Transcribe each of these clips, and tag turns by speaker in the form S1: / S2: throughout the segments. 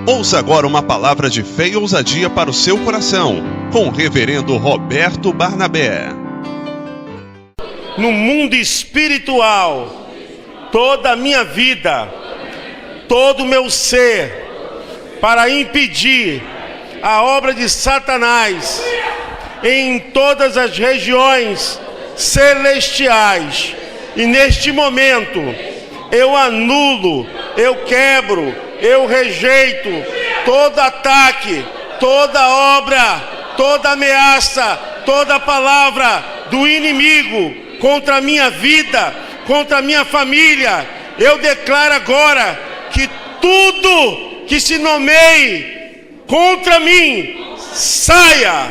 S1: Ouça agora uma palavra de fé e ousadia para o seu coração, com o reverendo Roberto Barnabé.
S2: No mundo espiritual, toda a minha vida, todo o meu ser, para impedir a obra de Satanás em todas as regiões celestiais. E neste momento, eu anulo, eu quebro, eu rejeito todo ataque, toda obra, toda ameaça, toda palavra do inimigo contra a minha vida, contra a minha família. Eu declaro agora que tudo que se nomeie contra mim, saia,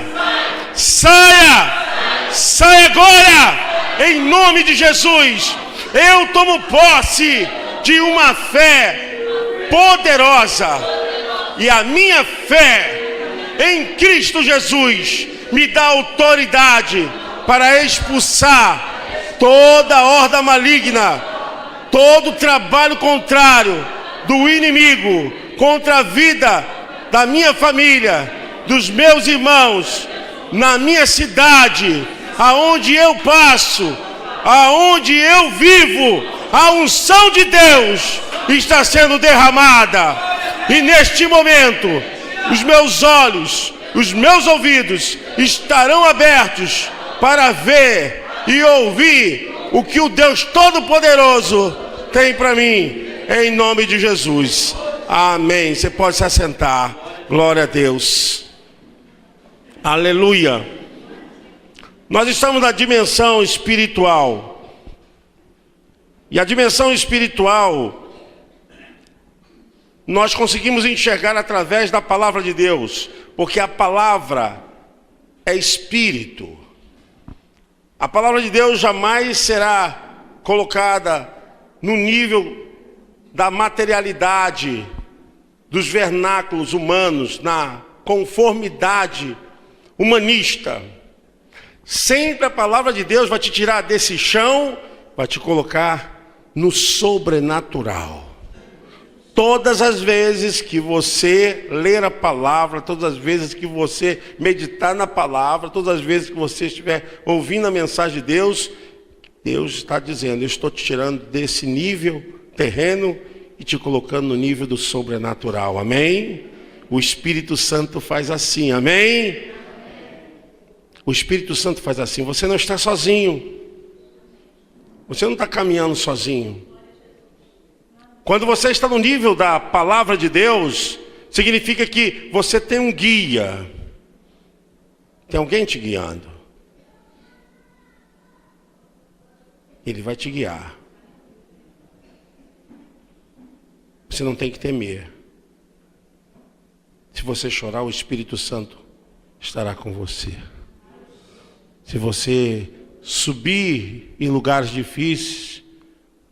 S2: saia, saia agora, em nome de Jesus. Eu tomo posse de uma fé poderosa, e a minha fé em Cristo Jesus me dá autoridade para expulsar toda horda maligna, todo trabalho contrário do inimigo contra a vida da minha família, dos meus irmãos, na minha cidade, aonde eu passo, aonde eu vivo. A unção de Deus está sendo derramada, e neste momento os meus olhos, os meus ouvidos estarão abertos para ver e ouvir o que o Deus Todo-Poderoso tem para mim, em nome de Jesus. Amém. Você pode se assentar. Glória a Deus. Aleluia. Nós estamos na dimensão espiritual. E a dimensão espiritual nós conseguimos enxergar através da palavra de Deus, porque a palavra é espírito. A palavra de Deus jamais será colocada no nível da materialidade, dos vernáculos humanos, na conformidade humanista. Sempre a palavra de Deus vai te tirar desse chão, vai te colocar no sobrenatural. Todas as vezes que você ler a palavra, todas as vezes que você meditar na palavra, todas as vezes que você estiver ouvindo a mensagem de Deus, Deus está dizendo: eu estou te tirando desse nível terreno e te colocando no nível do sobrenatural. Amém? O Espírito Santo faz assim. Amém? O Espírito Santo faz assim. Você não está sozinho. Você não está caminhando sozinho. Quando você está no nível da palavra de Deus, significa que você tem um guia. Tem alguém te guiando. Ele vai te guiar. Você não tem que temer. Se você chorar, o Espírito Santo estará com você. Se você subir em lugares difíceis,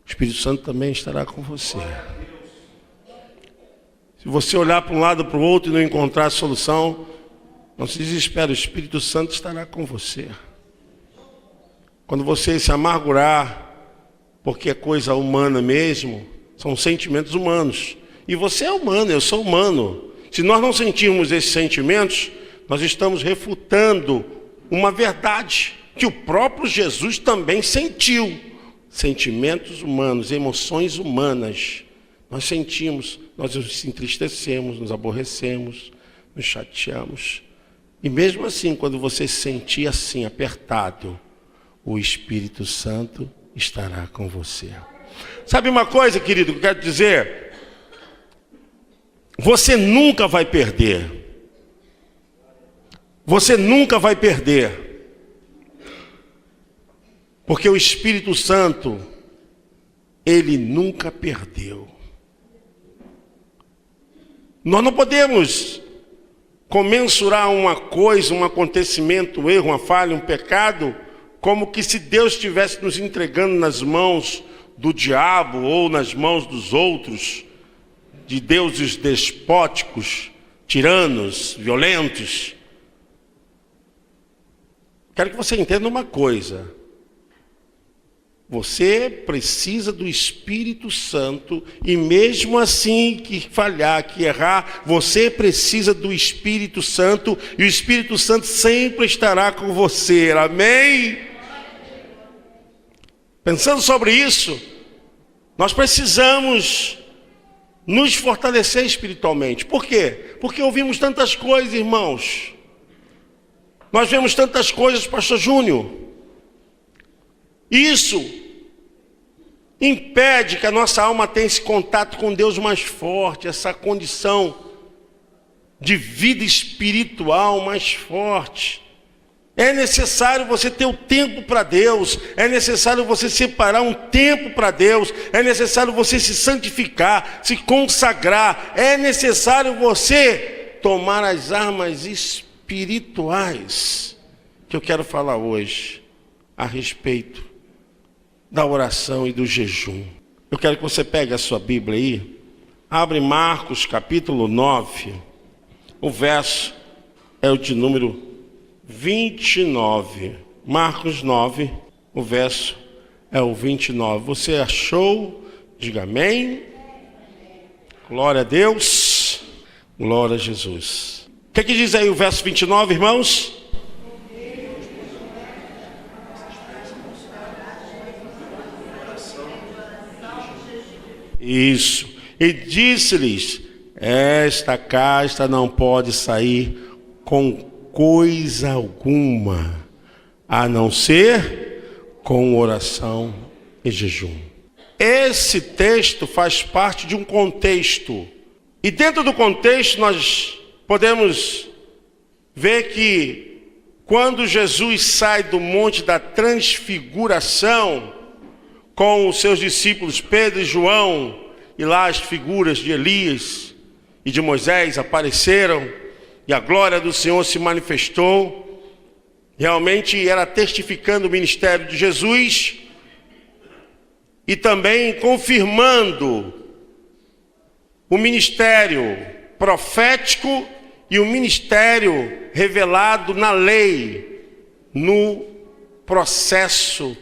S2: o Espírito Santo também estará com você. Se você olhar para um lado para o outro e não encontrar solução, não se desespere, o Espírito Santo estará com você. Quando você se amargurar, porque é coisa humana mesmo, são sentimentos humanos. E você é humano, eu sou humano. Se nós não sentirmos esses sentimentos, nós estamos refutando uma verdade que o próprio Jesus também sentiu. Sentimentos humanos, emoções humanas. Nós sentimos, nós nos entristecemos, nos aborrecemos, nos chateamos. E mesmo assim, quando você se sentir assim, apertado, o Espírito Santo estará com você. Sabe uma coisa, querido, que eu quero dizer? Você nunca vai perder. Você nunca vai perder. Porque o Espírito Santo, ele nunca perdeu. Nós não podemos comensurar uma coisa, um acontecimento, um erro, uma falha, um pecado, como que se Deus estivesse nos entregando nas mãos do diabo ou nas mãos dos outros, de deuses despóticos, tiranos, violentos. Quero que você entenda uma coisa. Você precisa do Espírito Santo, e mesmo assim que falhar, que errar, você precisa do Espírito Santo, e o Espírito Santo sempre estará com você. Amém? Pensando sobre isso, nós precisamos nos fortalecer espiritualmente. Por quê? Porque ouvimos tantas coisas, irmãos. Nós vemos tantas coisas, pastor Júnior. Isso impede que a nossa alma tenha esse contato com Deus mais forte, essa condição de vida espiritual mais forte. É necessário você ter o tempo para Deus, é necessário você separar um tempo para Deus, é necessário você se santificar, se consagrar, é necessário você tomar as armas espirituais que eu quero falar hoje a respeito da oração e do jejum. Eu quero que você pegue a sua Bíblia aí, abre Marcos capítulo 9, o verso é o de número 29. Marcos 9, o verso é o 29. Você achou? Diga amém. Glória a Deus. Glória a Jesus. O que diz aí o verso 29, irmãos? Isso. E disse-lhes: esta casta não pode sair com coisa alguma, a não ser com oração e jejum. Esse texto faz parte de um contexto. E dentro do contexto nós podemos ver que quando Jesus sai do Monte da Transfiguração, com os seus discípulos Pedro e João, e lá as figuras de Elias e de Moisés apareceram, e a glória do Senhor se manifestou. Realmente era testificando o ministério de Jesus, e também confirmando o ministério profético e o ministério revelado na lei, no processo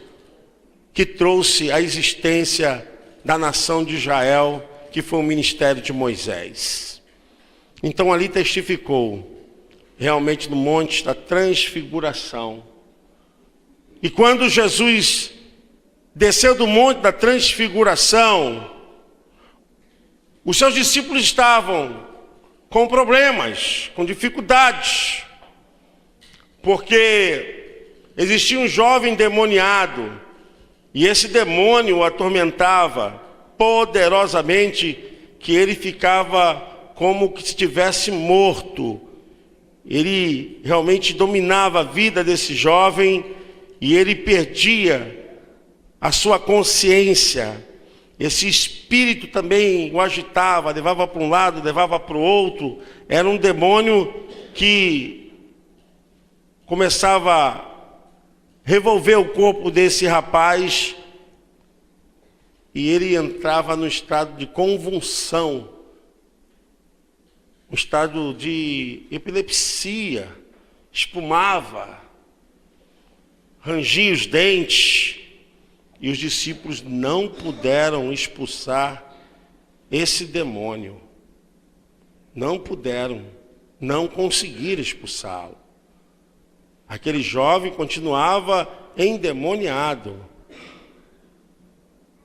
S2: que trouxe a existência da nação de Israel, que foi o ministério de Moisés. Então ali testificou, realmente no Monte da Transfiguração. E quando Jesus desceu do Monte da Transfiguração, os seus discípulos estavam com problemas, com dificuldades, porque existia um jovem endemoniado, e esse demônio o atormentava poderosamente, que ele ficava como que se estivesse morto. Ele realmente dominava a vida desse jovem, e ele perdia a sua consciência. Esse espírito também o agitava, levava para um lado, levava para o outro. Era um demônio que começava a revolver o corpo desse rapaz, e ele entrava no estado de convulsão, um estado de epilepsia, espumava, rangia os dentes, e os discípulos não puderam expulsar esse demônio. Não puderam, não conseguiram expulsá-lo. Aquele jovem continuava endemoniado.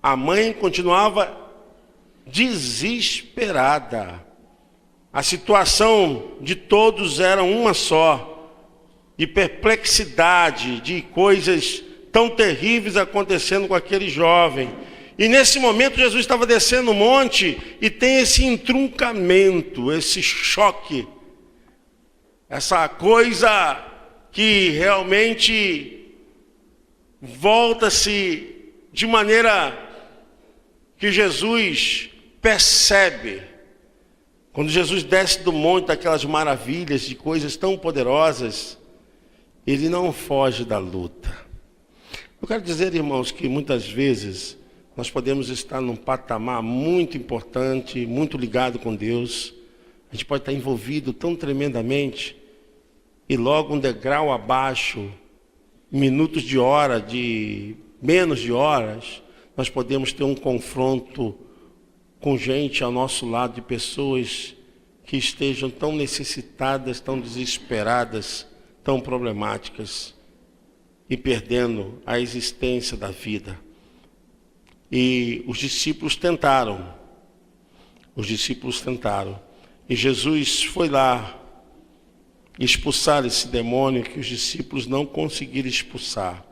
S2: A mãe continuava desesperada. A situação de todos era uma só, de perplexidade, de coisas tão terríveis acontecendo com aquele jovem. E nesse momento Jesus estava descendo o monte, e tem esse entroncamento, esse choque, essa coisa que realmente volta-se de maneira que Jesus percebe. Quando Jesus desce do monte, daquelas maravilhas, de coisas tão poderosas, ele não foge da luta. Eu quero dizer, irmãos, que muitas vezes nós podemos estar num patamar muito importante, muito ligado com Deus. A gente pode estar envolvido tão tremendamente, e logo um degrau abaixo, minutos de hora, de menos de horas, nós podemos ter um confronto com gente ao nosso lado, de pessoas que estejam tão necessitadas, tão desesperadas, tão problemáticas e perdendo a existência da vida. E os discípulos tentaram. E Jesus foi lá expulsar esse demônio que os discípulos não conseguiram expulsar.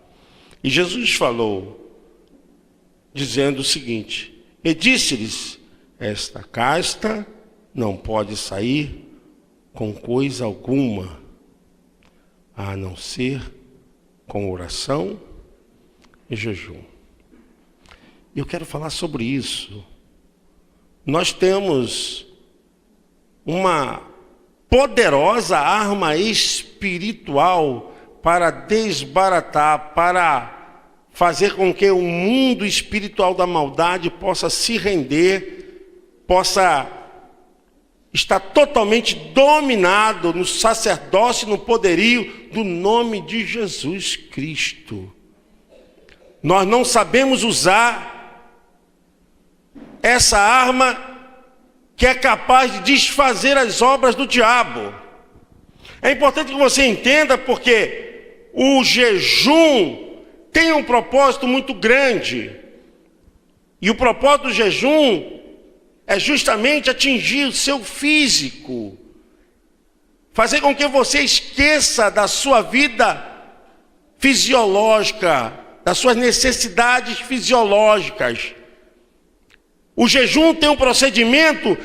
S2: E Jesus falou, dizendo o seguinte: e disse-lhes, esta casta não pode sair com coisa alguma, a não ser com oração e jejum. Eu quero falar sobre isso. Nós temos uma poderosa arma espiritual para desbaratar, para fazer com que o mundo espiritual da maldade possa se render, possa estar totalmente dominado no sacerdócio e no poderio do nome de Jesus Cristo. Nós não sabemos usar essa arma que é capaz de desfazer as obras do diabo. É importante que você entenda, porque o jejum tem um propósito muito grande. E o propósito do jejum é justamente atingir o seu físico, fazer com que você esqueça da sua vida fisiológica, das suas necessidades fisiológicas. O jejum tem um procedimento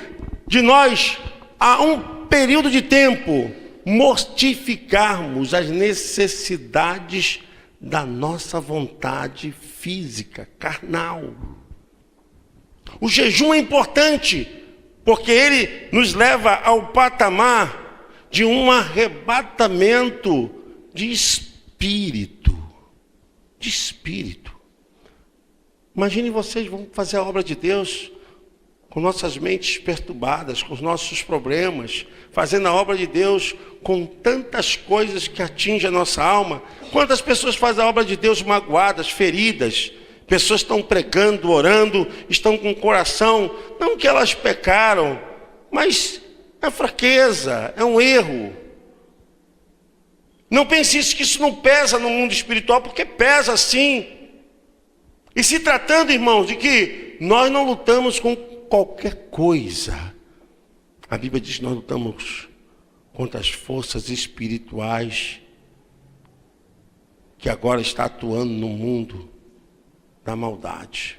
S2: de nós, há um período de tempo, mortificarmos as necessidades da nossa vontade física, carnal. O jejum é importante, porque ele nos leva ao patamar de um arrebatamento de espírito. De espírito. Imagine vocês, vão fazer a obra de Deus com nossas mentes perturbadas, com os nossos problemas, fazendo a obra de Deus com tantas coisas que atingem a nossa alma. Quantas pessoas fazem a obra de Deus magoadas, feridas? Pessoas estão pregando, orando, estão com o coração, não que elas pecaram, mas é fraqueza, é um erro. Não pense isso, que isso não pesa no mundo espiritual, porque pesa sim. E se tratando, irmãos, de que nós não lutamos com qualquer coisa. A Bíblia diz que nós lutamos contra as forças espirituais que agora está atuando no mundo da maldade.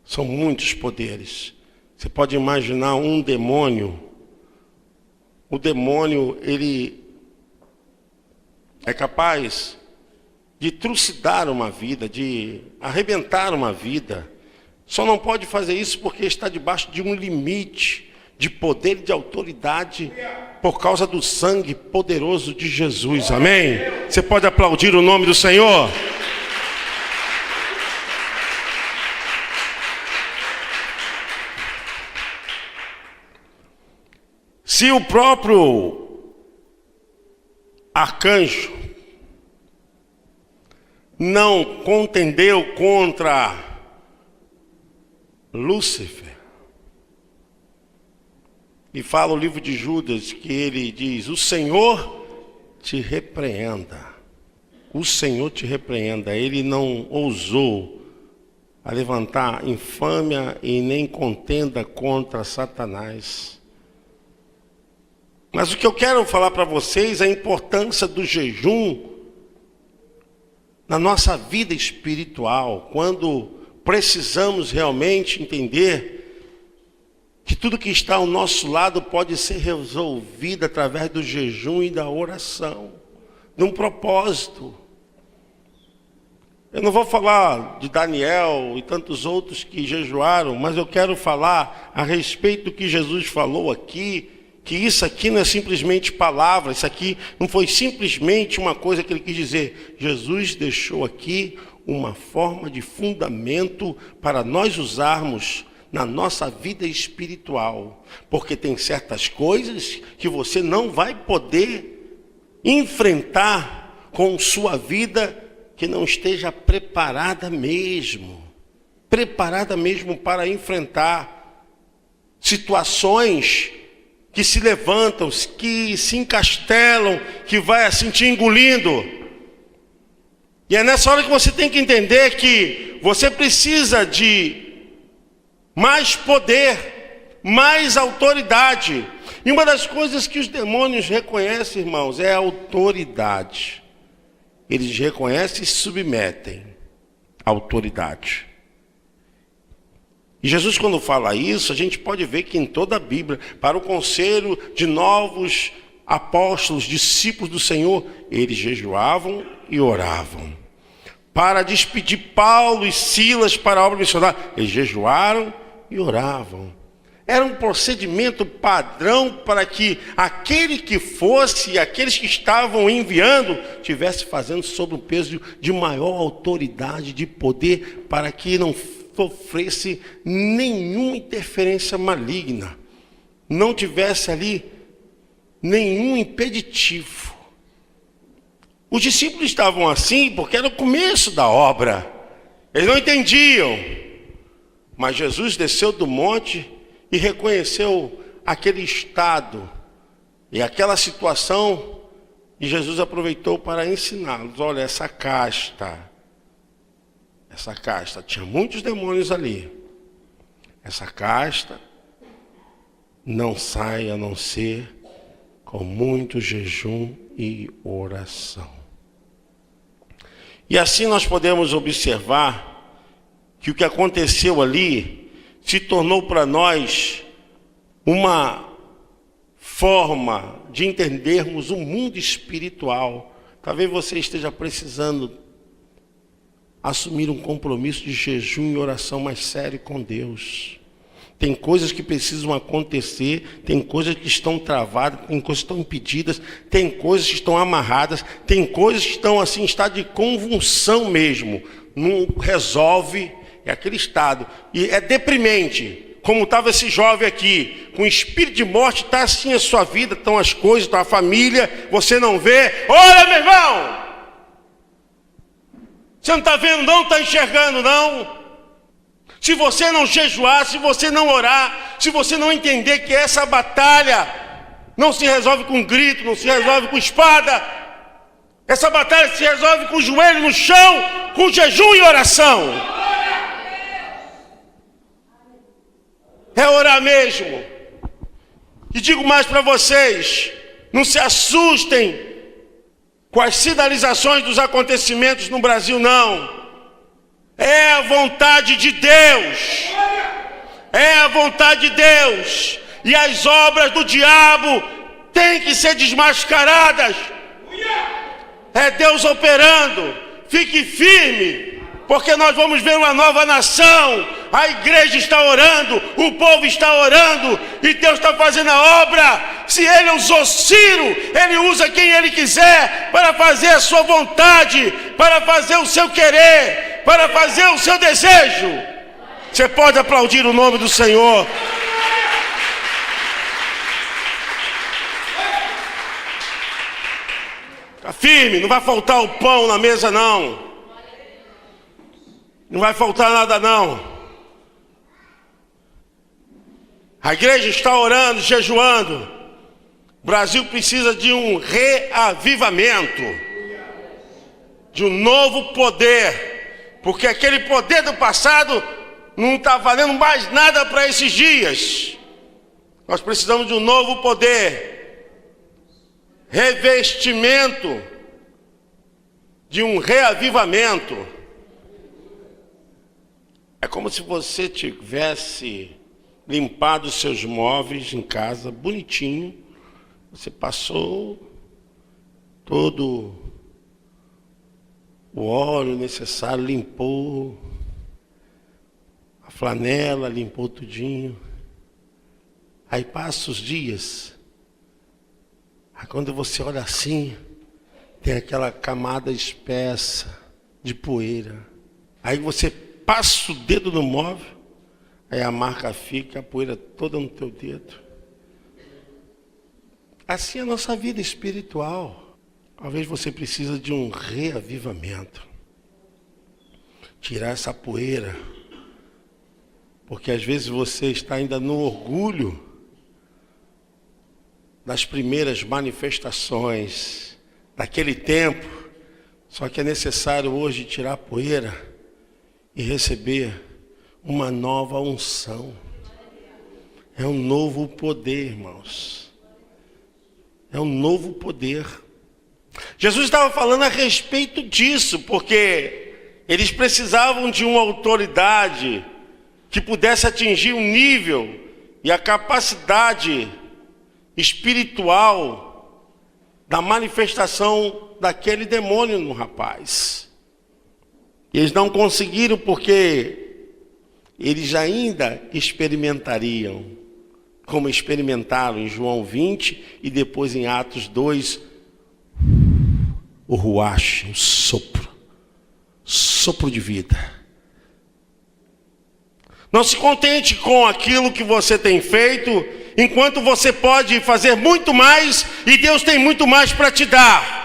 S2: São muitos poderes. Você pode imaginar um demônio. O demônio, ele é capaz de trucidar uma vida, de arrebentar uma vida. Só não pode fazer isso porque está debaixo de um limite de poder e de autoridade por causa do sangue poderoso de Jesus. Amém? Você pode aplaudir o nome do Senhor? Se o próprio arcanjo não contendeu contra Lúcifer, e fala o livro de Judas que ele diz: o Senhor te repreenda, o Senhor te repreenda. Ele não ousou a levantar infâmia e nem contenda contra Satanás. Mas o que eu quero falar para vocês é a importância do jejum na nossa vida espiritual, quando precisamos realmente entender que tudo que está ao nosso lado pode ser resolvido através do jejum e da oração, de um propósito. Eu não vou falar de Daniel e tantos outros que jejuaram, mas eu quero falar a respeito do que Jesus falou aqui, que isso aqui não é simplesmente palavra, isso aqui não foi simplesmente uma coisa que ele quis dizer. Jesus deixou aqui uma forma de fundamento para nós usarmos na nossa vida espiritual, porque tem certas coisas que você não vai poder enfrentar com sua vida que não esteja preparada mesmo para enfrentar situações que se levantam, que se encastelam, que vai assim te engolindo. E é nessa hora que você tem que entender que você precisa de mais poder, mais autoridade. E uma das coisas que os demônios reconhecem, irmãos, é a autoridade. Eles reconhecem e se submetem à autoridade. E Jesus, quando fala isso, a gente pode ver que em toda a Bíblia, para o conselho de novos apóstolos, discípulos do Senhor, eles jejuavam e oravam. Para despedir Paulo e Silas para a obra missionária, eles jejuaram e oravam. Era um procedimento padrão para que aquele que fosse, aqueles que estavam enviando, estivesse fazendo sob o peso de maior autoridade, de poder, para que não sofresse nenhuma interferência maligna, não tivesse ali nenhum impeditivo. Os discípulos estavam assim porque era o começo da obra, eles não entendiam, mas Jesus desceu do monte e reconheceu aquele estado e aquela situação, e Jesus aproveitou para ensiná-los. Olha, essa casta tinha muitos demônios ali. Essa casta não sai a não ser com muito jejum e oração. E assim nós podemos observar que o que aconteceu ali se tornou para nós uma forma de entendermos o mundo espiritual. Talvez você esteja precisando assumir um compromisso de jejum e oração mais sério com Deus. Tem coisas que precisam acontecer, tem coisas que estão travadas, tem coisas que estão impedidas, tem coisas que estão amarradas, tem coisas que estão assim em estado de convulsão mesmo. Não resolve, é aquele estado. E é deprimente, como estava esse jovem aqui, com espírito de morte, está assim a sua vida, estão as coisas, está a família, você não vê. Olha, meu irmão! Você não está vendo não, está enxergando não? Se você não jejuar, se você não orar, se você não entender que essa batalha não se resolve com grito, não se resolve com espada, essa batalha se resolve com o joelho no chão, com jejum e oração. É orar mesmo. E digo mais para vocês, não se assustem com as sinalizações dos acontecimentos no Brasil, não. É a vontade de Deus. É a vontade de Deus. E as obras do diabo têm que ser desmascaradas. É Deus operando. Fique firme, porque nós vamos ver uma nova nação. A igreja está orando, o povo está orando, e Deus está fazendo a obra. Se Ele usou Ciro, Ele usa quem Ele quiser para fazer a sua vontade, para fazer o seu querer, para fazer o seu desejo. Você pode aplaudir o nome do Senhor. Fica firme, não vai faltar o pão na mesa não. Não vai faltar nada não. A igreja está orando, jejuando. O Brasil precisa de um reavivamento, de um novo poder, porque aquele poder do passado não está valendo mais nada para esses dias. Nós precisamos de um novo poder, revestimento, de um reavivamento. É como se você tivesse limpado os seus móveis em casa, bonitinho. Você passou todo o óleo necessário, limpou a flanela, limpou tudinho. Aí passa os dias. Aí quando você olha assim, tem aquela camada espessa de poeira. Aí você passa o dedo no móvel, aí a marca fica, a poeira toda no teu dedo. Assim é a nossa vida espiritual. Talvez você precise de um reavivamento. tirar essa poeira. Porque às vezes você está ainda no orgulho das primeiras manifestações daquele tempo. Só que é necessário hoje tirar a poeira e receber uma nova unção. É um novo poder, irmãos. É um novo poder. Jesus estava falando a respeito disso, porque eles precisavam de uma autoridade que pudesse atingir o nível e a capacidade espiritual da manifestação daquele demônio no rapaz. Eles não conseguiram porque eles ainda experimentariam, como experimentaram em João 20 e depois em Atos 2, o ruach, o sopro de vida. Não se contente com aquilo que você tem feito, enquanto você pode fazer muito mais e Deus tem muito mais para te dar.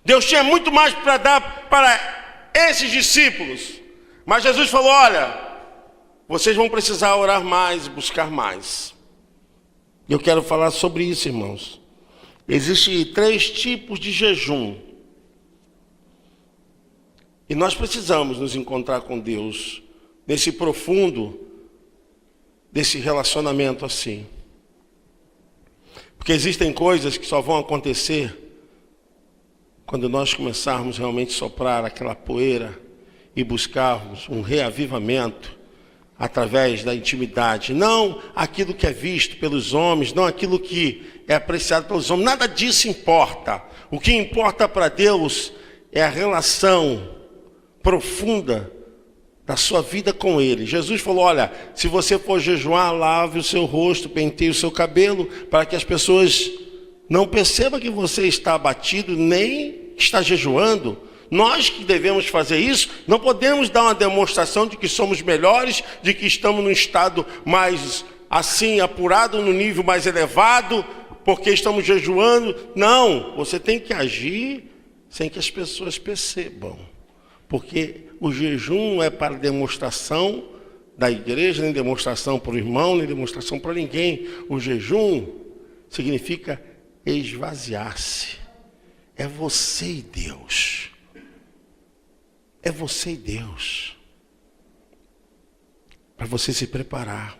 S2: Deus tinha muito mais para dar para esses discípulos. Mas Jesus falou, olha, vocês vão precisar orar mais, buscar mais. E eu quero falar sobre isso, irmãos. Existem 3 tipos de jejum. E nós precisamos nos encontrar com Deus nesse profundo, desse relacionamento assim. Porque existem coisas que só vão acontecer quando nós começarmos realmente a soprar aquela poeira e buscarmos um reavivamento através da intimidade. Não aquilo que é visto pelos homens, não aquilo que é apreciado pelos homens. Nada disso importa. O que importa para Deus é a relação profunda da sua vida com Ele. Jesus falou, olha, se você for jejuar, lave o seu rosto, penteie o seu cabelo, para que as pessoas não percebam que você está abatido, nem está jejuando. Nós que devemos fazer isso, não podemos dar uma demonstração de que somos melhores, de que estamos num estado mais assim, apurado, no nível mais elevado, porque estamos jejuando. Não, você tem que agir sem que as pessoas percebam. Porque o jejum é para demonstração da igreja, nem demonstração para o irmão, nem demonstração para ninguém. O jejum significa esvaziar-se. É você e Deus. É você e Deus. Para você se preparar.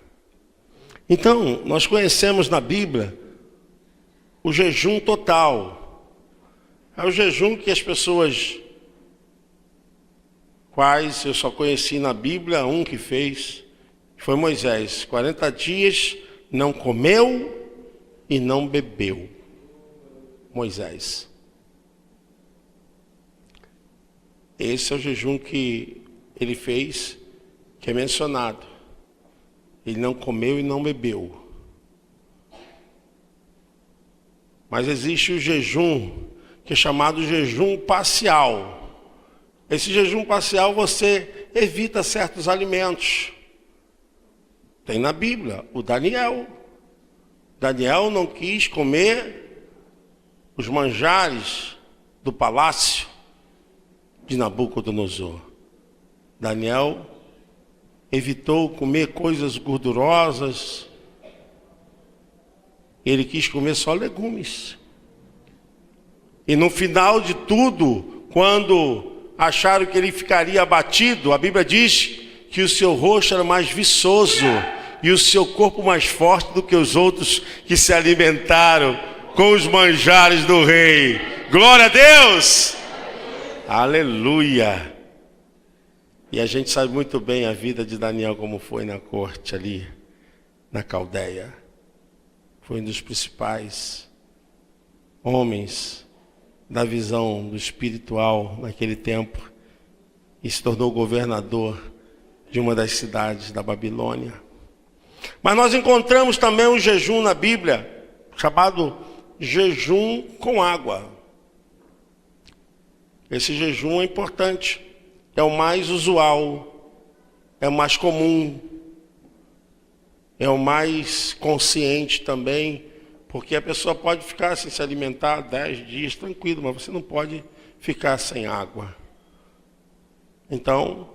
S2: Então, nós conhecemos na Bíblia o jejum total. É o jejum que as pessoas, quais eu só conheci na Bíblia, um que fez, foi Moisés. 40 dias não comeu e não bebeu. Moisés. Esse é o jejum que ele fez, que é mencionado. Ele não comeu e não bebeu. Mas existe o jejum, que é chamado jejum parcial. Esse jejum parcial você evita certos alimentos. Tem na Bíblia o Daniel. Daniel não quis comer os manjares do palácio de Nabucodonosor. Daniel evitou comer coisas gordurosas. Ele quis comer só legumes. E no final de tudo, quando acharam que ele ficaria abatido, a Bíblia diz que o seu rosto era mais viçoso e o seu corpo mais forte do que os outros que se alimentaram com os manjares do rei. Glória a Deus! Aleluia! E a gente sabe muito bem a vida de Daniel, como foi na corte ali, na Caldeia. Foi um dos principais homens da visão do espiritual naquele tempo e se tornou governador de uma das cidades da Babilônia. Mas nós encontramos também um jejum na Bíblia, chamado jejum com água. Esse jejum é importante, é o mais usual, é o mais comum, é o mais consciente também, porque a pessoa pode ficar sem se alimentar 10 dias tranquilo, mas você não pode ficar sem água. Então,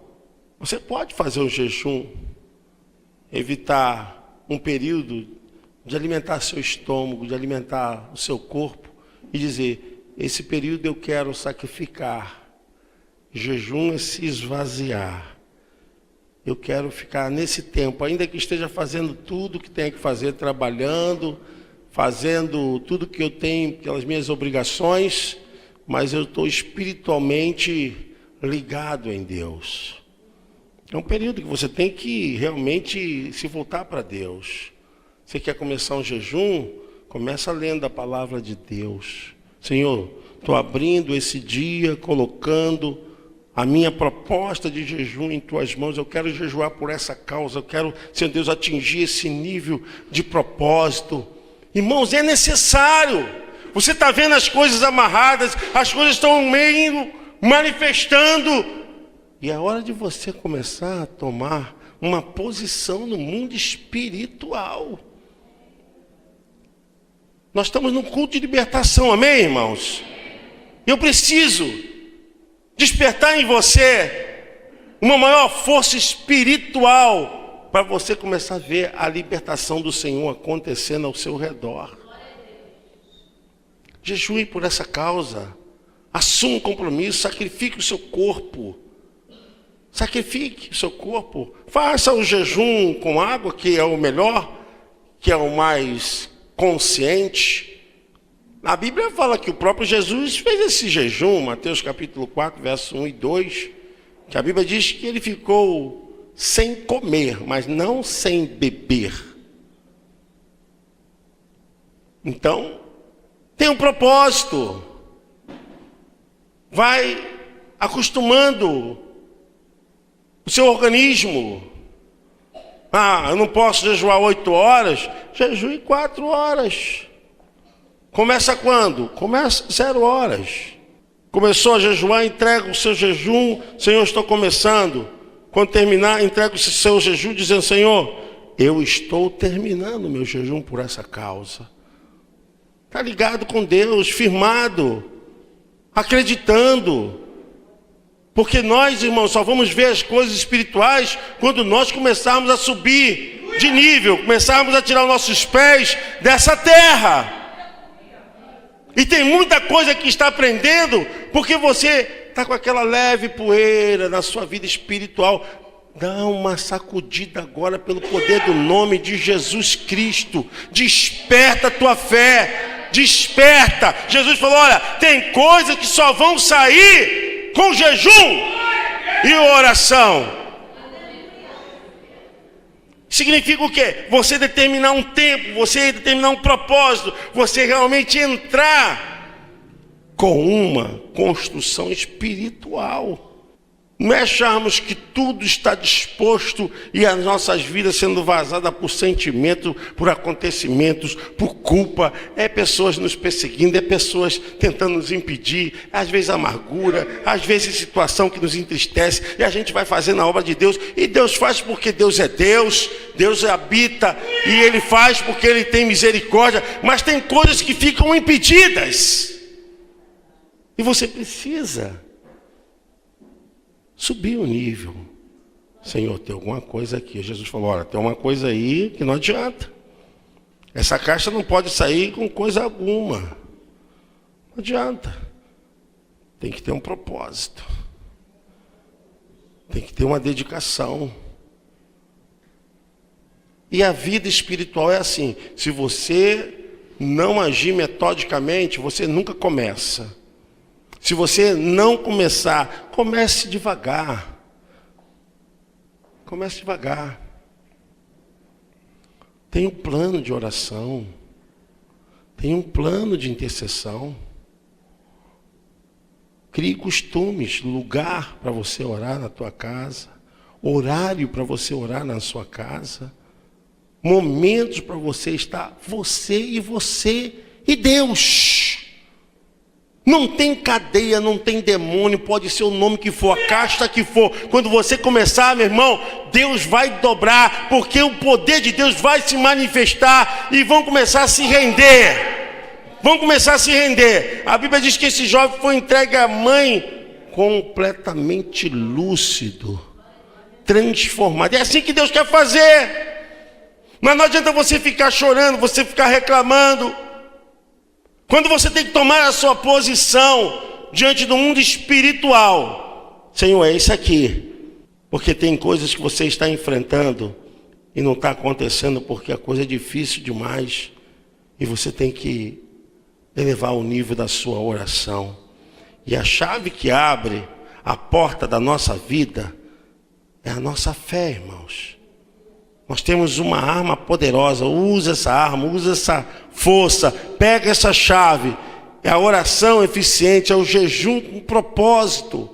S2: você pode fazer um jejum, evitar um período de alimentar seu estômago, de alimentar o seu corpo e dizer: esse período eu quero sacrificar. Jejum é se esvaziar. Eu quero ficar nesse tempo, ainda que esteja fazendo tudo que tenho que fazer, trabalhando, fazendo tudo que eu tenho, pelas minhas obrigações, mas eu estou espiritualmente ligado em Deus. É um período que você tem que realmente se voltar para Deus. Você quer começar um jejum? Começa lendo a palavra de Deus. Senhor, estou abrindo esse dia, colocando a minha proposta de jejum em tuas mãos. Eu quero jejuar por essa causa. Eu quero, Senhor Deus, atingir esse nível de propósito. Irmãos, é necessário. Você está vendo as coisas amarradas, as coisas estão meio manifestando. E é hora de você começar a tomar uma posição no mundo espiritual. Nós estamos num culto de libertação, amém, irmãos? Eu preciso despertar em você uma maior força espiritual para você começar a ver a libertação do Senhor acontecendo ao seu redor. Jejue por essa causa. Assuma um compromisso, sacrifique o seu corpo. Sacrifique o seu corpo. Faça o jejum com água, que é o melhor, que é o mais consciente. A Bíblia fala que o próprio Jesus fez esse jejum, Mateus capítulo 4, verso 1 e 2, que a Bíblia diz que ele ficou sem comer, mas não sem beber. Então, tem um propósito. Vai acostumando o seu organismo. Eu não posso jejuar 8 horas, jejue 4 horas. Começa quando? Começa 0 horas. Começou a jejuar, entrega o seu jejum. Senhor, estou começando. Quando terminar, entrega o seu jejum, dizendo: Senhor, eu estou terminando o meu jejum por essa causa. Está ligado com Deus, firmado, acreditando. Porque nós, irmãos, só vamos ver as coisas espirituais quando nós começarmos a subir de nível, começarmos a tirar os nossos pés dessa terra. E tem muita coisa que está aprendendo, porque você está com aquela leve poeira na sua vida espiritual. Dá uma sacudida agora pelo poder do nome de Jesus Cristo. Desperta a tua fé. Desperta. Jesus falou: olha, tem coisas que só vão sair com jejum e oração. Significa o quê? Você determinar um tempo, você determinar um propósito, você realmente entrar com uma construção espiritual. Não é acharmos que tudo está disposto e as nossas vidas sendo vazadas por sentimentos, por acontecimentos, por culpa. É pessoas nos perseguindo, é pessoas tentando nos impedir, às vezes amargura, às vezes situação que nos entristece, e a gente vai fazendo a obra de Deus, e Deus faz porque Deus é Deus, Deus habita, e Ele faz porque Ele tem misericórdia, mas tem coisas que ficam impedidas, e você precisa subir o nível. Senhor, tem alguma coisa aqui. Jesus falou: olha, tem uma coisa aí que não adianta. Essa caixa não pode sair com coisa alguma. Não adianta. Tem que ter um propósito. Tem que ter uma dedicação. E a vida espiritual é assim. Se você não agir metodicamente, você nunca começa. Se você não começar, comece devagar. Comece devagar. Tem um plano de oração. Tem um plano de intercessão. Crie costumes, lugar para você orar na tua casa. Horário para você orar na sua casa. Momentos para você estar, você e Deus. Não tem cadeia, não tem demônio, pode ser o nome que for, a casta que for. Quando você começar, meu irmão, Deus vai dobrar, porque o poder de Deus vai se manifestar e vão começar a se render. Vão começar a se render. A Bíblia diz que esse jovem foi entregue à mãe completamente lúcido, transformado. É assim que Deus quer fazer. Mas não adianta você ficar chorando, você ficar reclamando. Quando você tem que tomar a sua posição diante do mundo espiritual, Senhor, é isso aqui. Porque tem coisas que você está enfrentando e não está acontecendo porque a coisa é difícil demais. E você tem que elevar o nível da sua oração. E a chave que abre a porta da nossa vida é a nossa fé, irmãos. Nós temos uma arma poderosa. Usa essa arma, usa essa força. Pega essa chave. É a oração eficiente, é o jejum com propósito.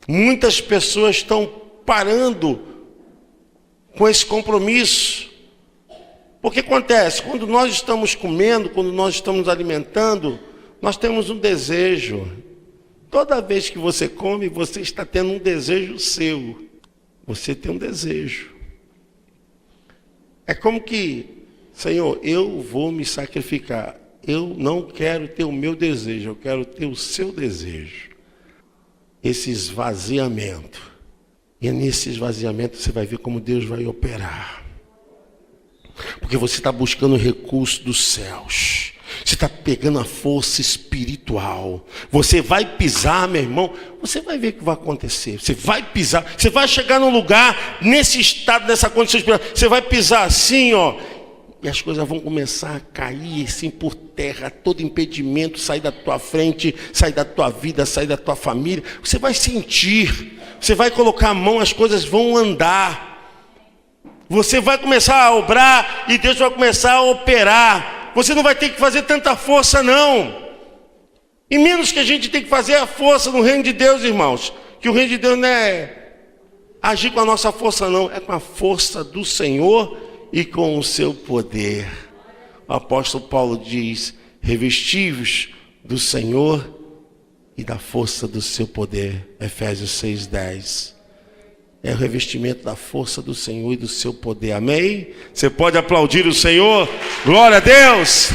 S2: Muitas pessoas estão parando com esse compromisso. Porque acontece, quando nós estamos comendo, quando nós estamos alimentando, nós temos um desejo. Toda vez que você come, você está tendo um desejo seu. Você tem um desejo. É como que, Senhor, eu vou me sacrificar. Eu não quero ter o meu desejo, eu quero ter o seu desejo. Esse esvaziamento. E nesse esvaziamento você vai ver como Deus vai operar. Porque você está buscando o recurso dos céus. Você está pegando a força espiritual. Você vai pisar, meu irmão. Você vai ver o que vai acontecer. Você vai pisar. Você vai chegar num lugar, nesse estado, nessa condição espiritual. Você vai pisar assim, ó. E as coisas vão começar a cair assim por terra. Todo impedimento sair da tua frente, sair da tua vida, sair da tua família. Você vai sentir. Você vai colocar a mão, as coisas vão andar. Você vai começar a obrar e Deus vai começar a operar. Você não vai ter que fazer tanta força, não. E menos que a gente tem que fazer a força no reino de Deus, irmãos. Que o reino de Deus não é agir com a nossa força, não. É com a força do Senhor e com o seu poder. O apóstolo Paulo diz: revestivos do Senhor e da força do seu poder. Efésios 6:10. É o revestimento da força do Senhor e do seu poder. Amém? Você pode aplaudir o Senhor? Glória a Deus!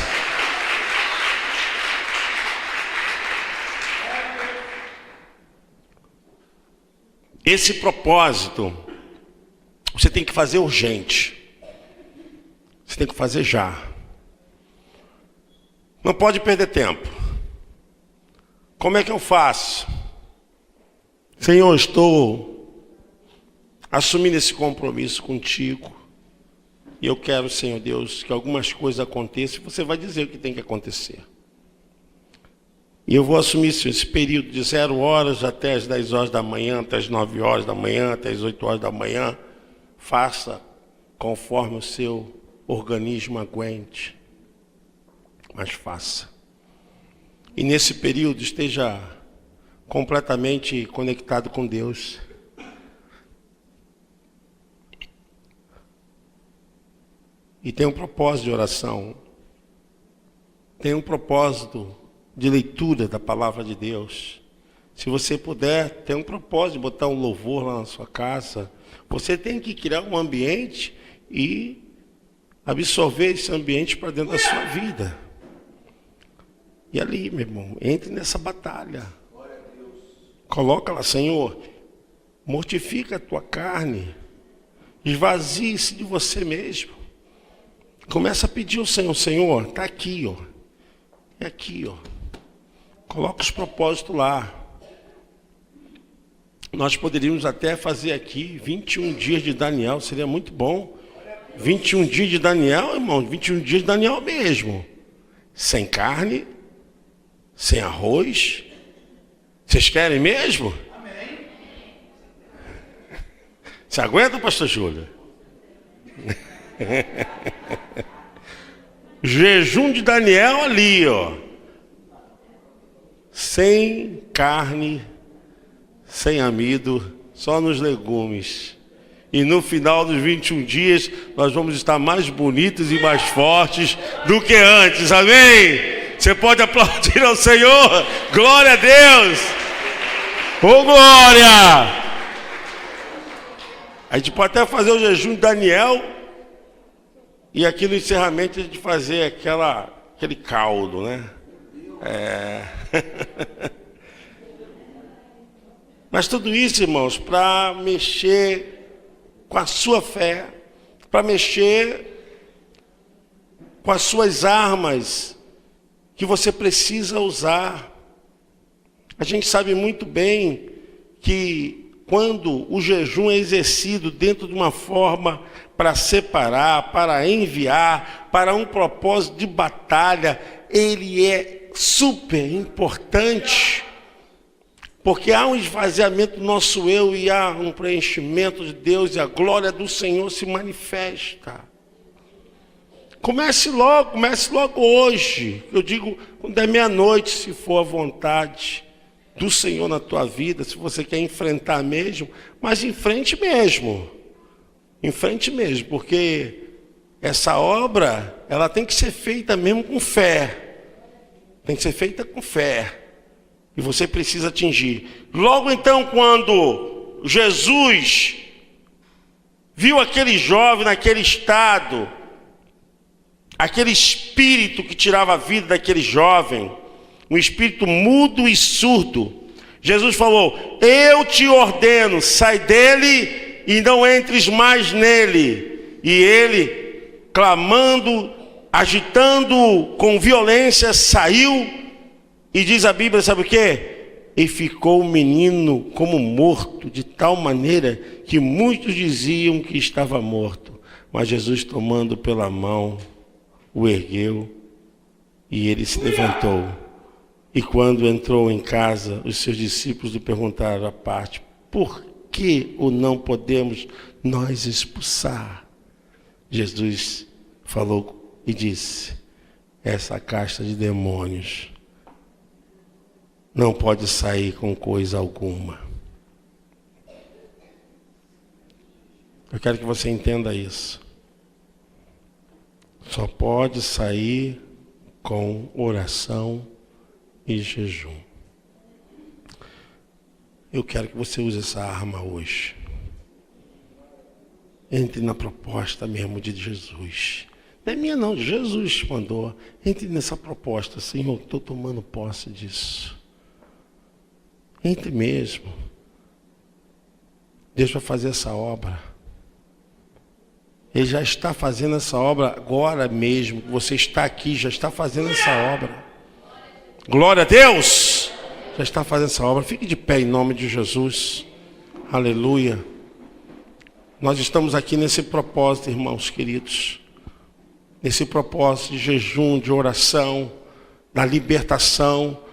S2: Esse propósito você tem que fazer urgente. Você tem que fazer já. Não pode perder tempo. Como é que eu faço? Senhor, estou assumindo esse compromisso contigo. E eu quero, Senhor Deus, que algumas coisas aconteçam. Você vai dizer o que tem que acontecer. E eu vou assumir esse período de 0 horas até as 10 horas da manhã, até as 9 horas da manhã, até as 8 horas da manhã. Faça conforme o seu organismo aguente. Mas faça. E nesse período esteja completamente conectado com Deus. E tem um propósito de oração. Tem um propósito de leitura da palavra de Deus. Se você puder, tem um propósito de botar um louvor lá na sua casa. Você tem que criar um ambiente e absorver esse ambiente para dentro da sua vida. E ali, meu irmão, entre nessa batalha. Coloca lá, Senhor, mortifica a tua carne. Esvazie-se de você mesmo. Começa a pedir ao Senhor, Senhor, está aqui, ó. É aqui, ó. Coloca os propósitos lá. Nós poderíamos até fazer aqui 21 dias de Daniel, seria muito bom. 21 dias de Daniel, irmão, 21 dias de Daniel mesmo. Sem carne, sem arroz. Vocês querem mesmo? Amém. Você aguenta, pastor Júlio? Jejum de Daniel ali, ó. Sem carne, sem amido, só nos legumes. E no final dos 21 dias, nós vamos estar mais bonitos e mais fortes do que antes, amém? Você pode aplaudir ao Senhor, glória a Deus, ô glória! A gente pode até fazer o jejum de Daniel, e aqui no encerramento a gente fazer aquele caldo, né? Mas tudo isso, irmãos, para mexer com a sua fé, para mexer com as suas armas que você precisa usar. A gente sabe muito bem que quando o jejum é exercido dentro de uma forma para separar, para enviar, para um propósito de batalha, ele é super importante, porque há um esvaziamento do nosso eu e há um preenchimento de Deus e a glória do Senhor se manifesta. Comece logo hoje. Eu digo, quando é meia-noite, se for a vontade do Senhor na tua vida, se você quer enfrentar mesmo, mas enfrente mesmo, porque essa obra, ela tem que ser feita mesmo com fé, tem que ser feita com fé, e você precisa atingir. Logo então, quando Jesus viu aquele jovem naquele estado, aquele espírito que tirava a vida daquele jovem, um espírito mudo e surdo, Jesus falou: eu te ordeno, sai dele e não entres mais nele. E ele, clamando, agitando com violência, saiu. E diz a Bíblia, sabe o quê? E ficou o menino como morto, de tal maneira que muitos diziam que estava morto. Mas Jesus, tomando pela mão, o ergueu e ele se levantou. E quando entrou em casa, os seus discípulos lhe perguntaram à parte: por que o não podemos nós expulsar? Jesus falou e disse: essa casta de demônios não pode sair com coisa alguma. Eu quero que você entenda isso. Só pode sair com oração e jejum. Eu quero que você use essa arma hoje. Entre na proposta mesmo de Jesus. Não é minha não, Jesus mandou. Entre nessa proposta, Senhor, estou tomando posse disso. Entre mesmo. Deus vai fazer essa obra. Ele já está fazendo essa obra agora mesmo. Você está aqui, já está fazendo essa obra. Glória a Deus! Já está fazendo essa obra. Fique de pé em nome de Jesus. Aleluia. Nós estamos aqui nesse propósito, irmãos queridos. Nesse propósito de jejum, de oração, da libertação.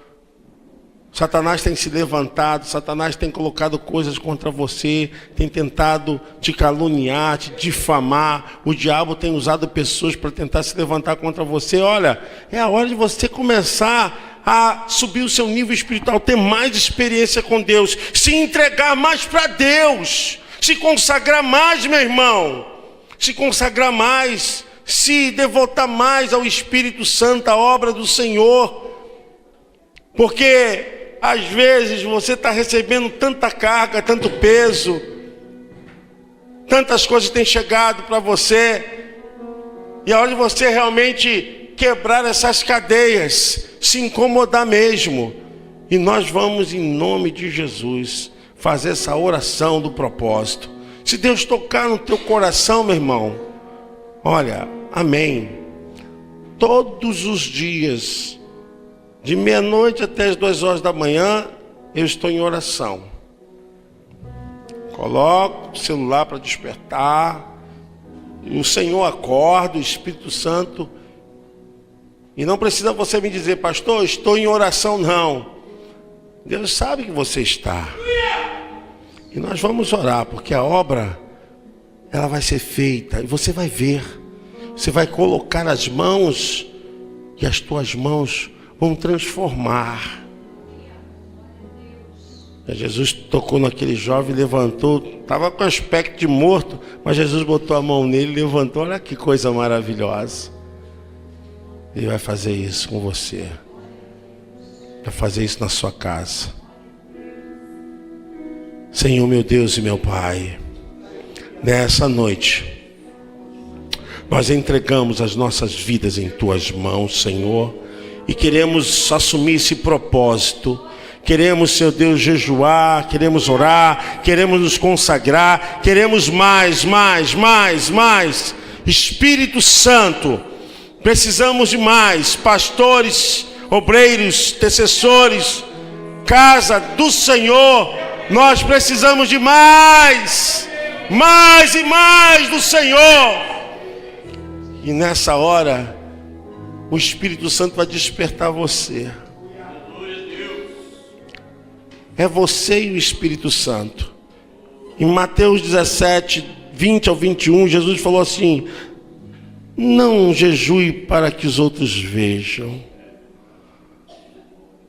S2: Satanás tem se levantado, Satanás tem colocado coisas contra você, tem tentado te caluniar, te difamar. O diabo tem usado pessoas para tentar se levantar contra você. Olha, é a hora de você começar a subir o seu nível espiritual, ter mais experiência com Deus, se entregar mais para Deus, se consagrar mais, meu irmão, se consagrar mais, se devotar mais ao Espírito Santo, à obra do Senhor, porque às vezes você está recebendo tanta carga, tanto peso, tantas coisas têm chegado para você, e a hora de você realmente quebrar essas cadeias, se incomodar mesmo, e nós vamos, em nome de Jesus, fazer essa oração do propósito. Se Deus tocar no teu coração, meu irmão, olha, amém. Todos os dias, de meia-noite até as 2 horas da manhã, eu estou em oração. Coloco o celular para despertar, e o Senhor acorda, o Espírito Santo. E não precisa você me dizer: pastor, estou em oração, não. Deus sabe que você está. E nós vamos orar, porque a obra, ela vai ser feita, e você vai ver. Você vai colocar as mãos, e as tuas mãos vão transformar. Jesus tocou naquele jovem, levantou, estava com aspecto de morto, mas Jesus botou a mão nele, levantou. Olha que coisa maravilhosa. Ele vai fazer isso com você, vai fazer isso na sua casa. Senhor, meu Deus e meu Pai, nessa noite nós entregamos as nossas vidas em tuas mãos, Senhor, e queremos assumir esse propósito Queremos, Senhor Deus, jejuar, queremos orar, queremos nos consagrar, queremos mais. Espírito Santo, precisamos de mais pastores, obreiros, intercessores, casa do Senhor. Nós precisamos de mais e mais do Senhor. E nessa hora, o Espírito Santo vai despertar você. É você e o Espírito Santo. Em Mateus 17, 20 ao 21, Jesus falou assim: não jejue para que os outros vejam.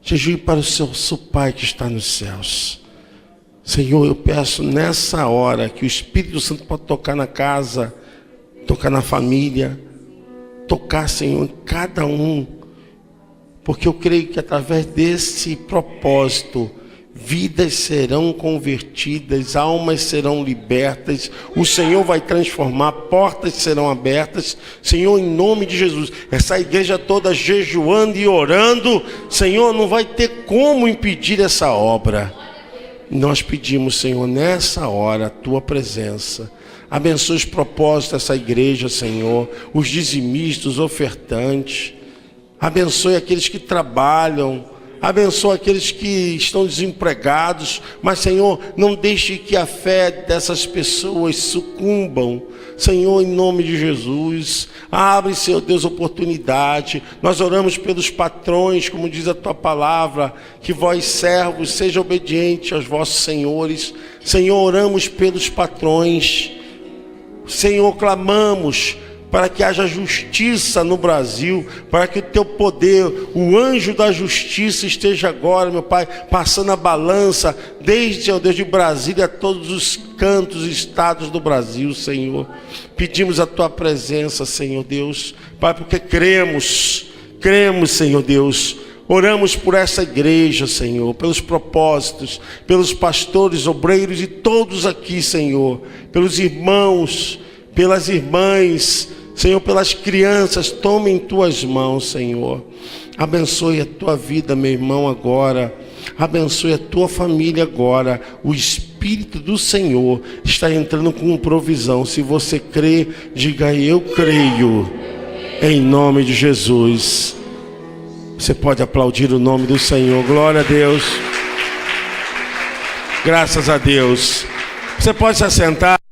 S2: Jejue para o seu Pai que está nos céus. Senhor, eu peço nessa hora que o Espírito Santo possa tocar na casa, tocar na família, tocar, Senhor, em cada um. Porque eu creio que através desse propósito, vidas serão convertidas, almas serão libertas, o Senhor vai transformar, portas serão abertas, Senhor, em nome de Jesus. Essa igreja toda jejuando e orando, Senhor, não vai ter como impedir essa obra. Nós pedimos, Senhor, nessa hora, a Tua presença. Abençoe os propósitos dessa igreja, Senhor, os dizimistas, os ofertantes. Abençoe aqueles que trabalham. Abençoa aqueles que estão desempregados, mas, Senhor, não deixe que a fé dessas pessoas sucumbam. Senhor, em nome de Jesus, abre, Senhor Deus, oportunidade. Nós oramos pelos patrões, como diz a Tua palavra, que vós, servos, sejam obedientes aos vossos senhores. Senhor, oramos pelos patrões. Senhor, clamamos para que haja justiça no Brasil, para que o Teu poder, o anjo da justiça esteja agora, meu Pai, passando a balança, desde, ó Deus, de Brasília a todos os cantos e estados do Brasil, Senhor. Pedimos a Tua presença, Senhor Deus, Pai, porque cremos, Senhor Deus. Oramos por essa igreja, Senhor, pelos propósitos, pelos pastores, obreiros e todos aqui, Senhor, pelos irmãos, pelas irmãs, Senhor, pelas crianças. Tome em Tuas mãos, Senhor. Abençoe a tua vida, meu irmão, agora. Abençoe a tua família agora. O Espírito do Senhor está entrando com provisão. Se você crê, diga: eu creio, em nome de Jesus. Você pode aplaudir o nome do Senhor. Glória a Deus. Graças a Deus. Você pode se assentar.